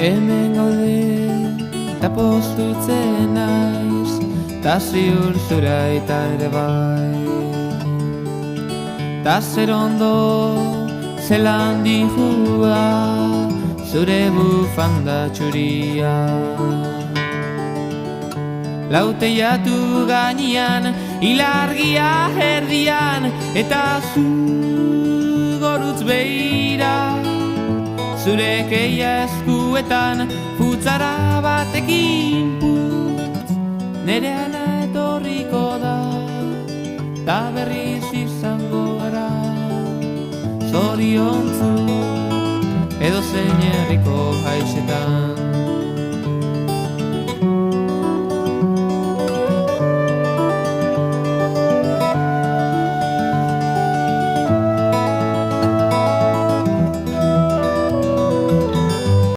Hemen gaude, ta postutzen naiz, ta ziur zura eta ere bai. Ta zer ondo, zelan dihua, zure bufanda txuria. Lauteiatu gainean, ilargia erdian, eta zu gorutz behira. Zure keia eskuetan, futzara batekin putz, nere ana etorriko da, ta berriz izango gara. Zoriontzu, edo zein herriko haixetan.